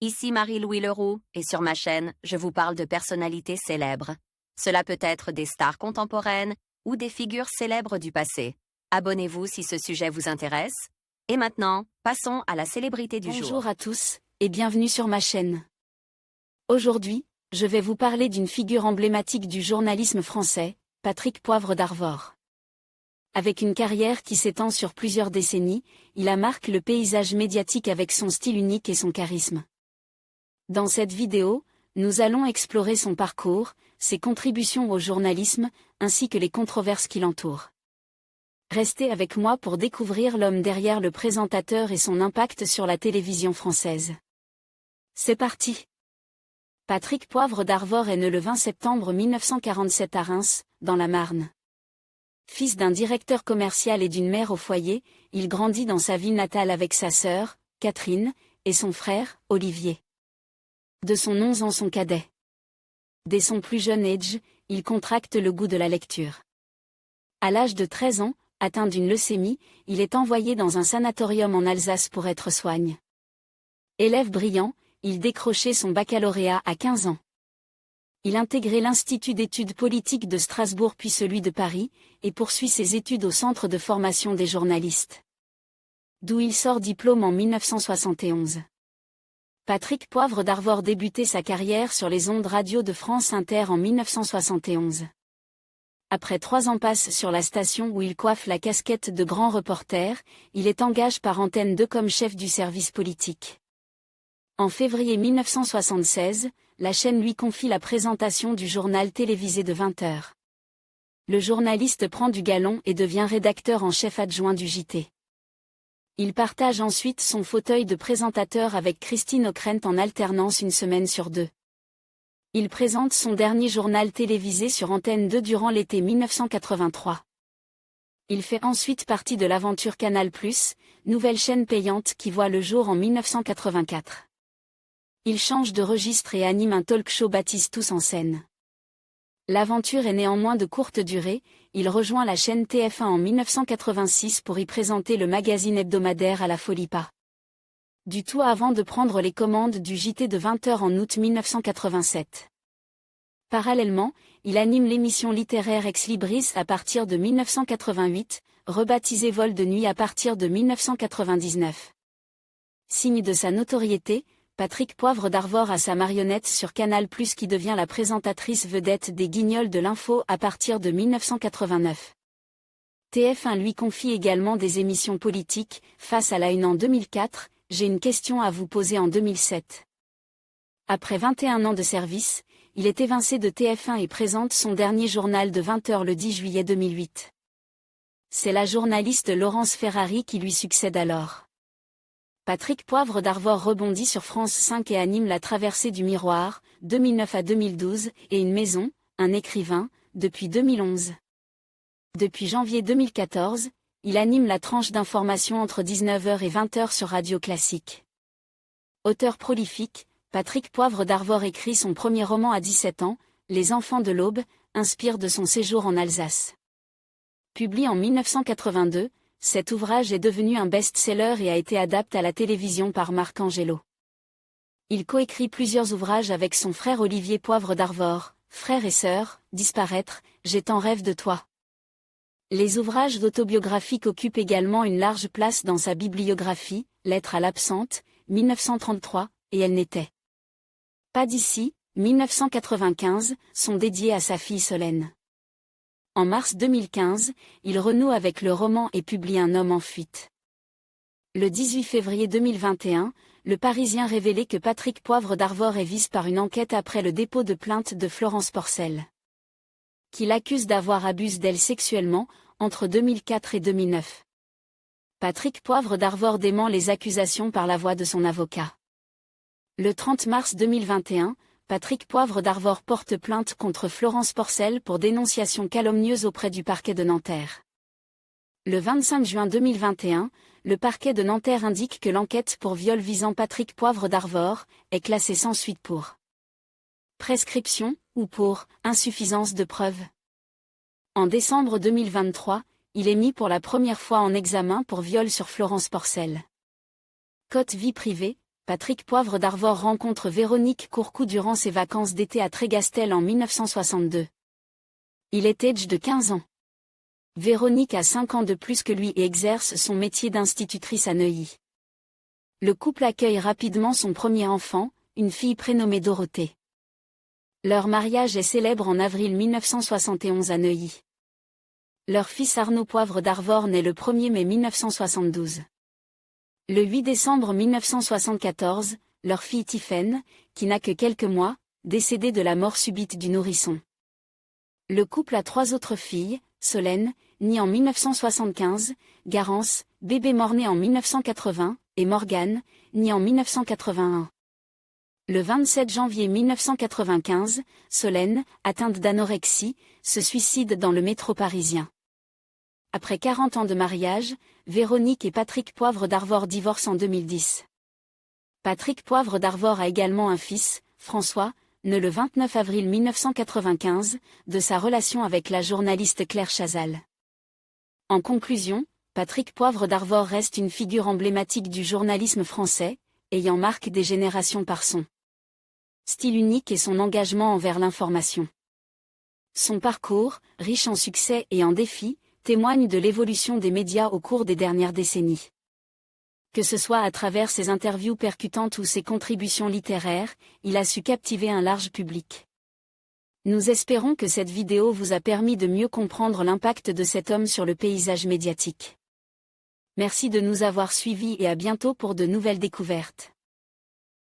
Ici Marie-Louis Leroux, et sur ma chaîne, je vous parle de personnalités célèbres. Cela peut être des stars contemporaines ou des figures célèbres du passé. Abonnez-vous si ce sujet vous intéresse. Et maintenant, passons à la célébrité du jour. Bonjour à tous, et bienvenue sur ma chaîne. Aujourd'hui, je vais vous parler d'une figure emblématique du journalisme français, Patrick Poivre d'Arvor. Avec une carrière qui s'étend sur plusieurs décennies, il a marqué le paysage médiatique avec son style unique et son charisme. Dans cette vidéo, nous allons explorer son parcours, ses contributions au journalisme, ainsi que les controverses qui l'entourent. Restez avec moi pour découvrir l'homme derrière le présentateur et son impact sur la télévision française. C'est parti! Patrick Poivre d'Arvor est né le 20 septembre 1947 à Reims, dans la Marne. Fils d'un directeur commercial et d'une mère au foyer, il grandit dans sa ville natale avec sa sœur, Catherine, et son frère, Olivier. De son 11 ans son cadet. Dès son plus jeune âge, il contracte le goût de la lecture. À l'âge de 13 ans, atteint d'une leucémie, il est envoyé dans un sanatorium en Alsace pour être soigné. Élève brillant, il décrochait son baccalauréat à 15 ans. Il intégrait l'Institut d'études politiques de Strasbourg puis celui de Paris, et poursuit ses études au Centre de formation des journalistes. D'où il sort diplôme en 1971. Patrick Poivre d'Arvor débutait sa carrière sur les ondes radio de France Inter en 1971. Après 3 ans passe sur la station où il coiffe la casquette de grand reporter, il est engagé par Antenne 2 comme chef du service politique. En février 1976, la chaîne lui confie la présentation du journal télévisé de 20h. Le journaliste prend du galon et devient rédacteur en chef adjoint du JT. Il partage ensuite son fauteuil de présentateur avec Christine Ockrent en alternance une semaine sur 2. Il présente son dernier journal télévisé sur Antenne 2 durant l'été 1983. Il fait ensuite partie de l'aventure Canal+, nouvelle chaîne payante qui voit le jour en 1984. Il change de registre et anime un talk-show baptisé Tous en scène. L'aventure est néanmoins de courte durée, il rejoint la chaîne TF1 en 1986 pour y présenter le magazine hebdomadaire À la folie pas. Du tout avant de prendre les commandes du JT de 20h en août 1987. Parallèlement, il anime l'émission littéraire Ex Libris à partir de 1988, rebaptisée Vol de nuit à partir de 1999. Signe de sa notoriété, Patrick Poivre d'Arvor a sa marionnette sur Canal+, qui devient la présentatrice vedette des Guignols de l'info à partir de 1989. TF1 lui confie également des émissions politiques, Face à la Une en 2004, J'ai une question à vous poser en 2007. Après 21 ans de service, il est évincé de TF1 et présente son dernier journal de 20h le 10 juillet 2008. C'est la journaliste Laurence Ferrari qui lui succède alors. Patrick Poivre d'Arvor rebondit sur France 5 et anime La Traversée du Miroir, 2009 à 2012, et Une maison, un écrivain, depuis 2011. Depuis janvier 2014, il anime la tranche d'information entre 19h et 20h sur Radio Classique. Auteur prolifique, Patrick Poivre d'Arvor écrit son premier roman à 17 ans, Les Enfants de l'Aube, inspire de son séjour en Alsace. Publié en 1982, cet ouvrage est devenu un best-seller et a été adapté à la télévision par Marc Angelo. Il coécrit plusieurs ouvrages avec son frère Olivier Poivre d'Arvor, Frères et sœurs, Disparaître, J'ai tant rêve de toi. Les ouvrages autobiographiques occupent également une large place dans sa bibliographie, Lettres à l'absente, 1933, et Elle n'était pas d'ici, 1995, sont dédiés à sa fille Solène. En mars 2015, il renoue avec le roman et publie Un homme en fuite. Le 18 février 2021, Le Parisien révélait que Patrick Poivre d'Arvor est visé par une enquête après le dépôt de plainte de Florence Porcel, qui l'accuse d'avoir abusé d'elle sexuellement, entre 2004 et 2009. Patrick Poivre d'Arvor dément les accusations par la voix de son avocat. Le 30 mars 2021, Patrick Poivre d'Arvor porte plainte contre Florence Porcel pour dénonciation calomnieuse auprès du parquet de Nanterre. Le 25 juin 2021, le parquet de Nanterre indique que l'enquête pour viol visant Patrick Poivre d'Arvor est classée sans suite pour prescription ou pour insuffisance de preuves. En décembre 2023, il est mis pour la première fois en examen pour viol sur Florence Porcel. Cote vie privée, Patrick Poivre d'Arvor rencontre Véronique Courcou durant ses vacances d'été à Trégastel en 1962. Il est âgé de 15 ans. Véronique a 5 ans de plus que lui et exerce son métier d'institutrice à Neuilly. Le couple accueille rapidement son premier enfant, une fille prénommée Dorothée. Leur mariage est célèbre en avril 1971 à Neuilly. Leur fils Arnaud Poivre d'Arvor naît le 1er mai 1972. Le 8 décembre 1974, leur fille Tiphaine, qui n'a que quelques mois, décédée de la mort subite du nourrisson. Le couple a 3 autres filles, Solène, née en 1975, Garance, bébé mort-né en 1980, et Morgane, née en 1981. Le 27 janvier 1995, Solène, atteinte d'anorexie, se suicide dans le métro parisien. Après 40 ans de mariage, Véronique et Patrick Poivre d'Arvor divorcent en 2010. Patrick Poivre d'Arvor a également un fils, François, né le 29 avril 1995, de sa relation avec la journaliste Claire Chazal. En conclusion, Patrick Poivre d'Arvor reste une figure emblématique du journalisme français, ayant marqué des générations par son style unique et son engagement envers l'information. Son parcours, riche en succès et en défis, témoigne de l'évolution des médias au cours des dernières décennies. Que ce soit à travers ses interviews percutantes ou ses contributions littéraires, il a su captiver un large public. Nous espérons que cette vidéo vous a permis de mieux comprendre l'impact de cet homme sur le paysage médiatique. Merci de nous avoir suivis et à bientôt pour de nouvelles découvertes.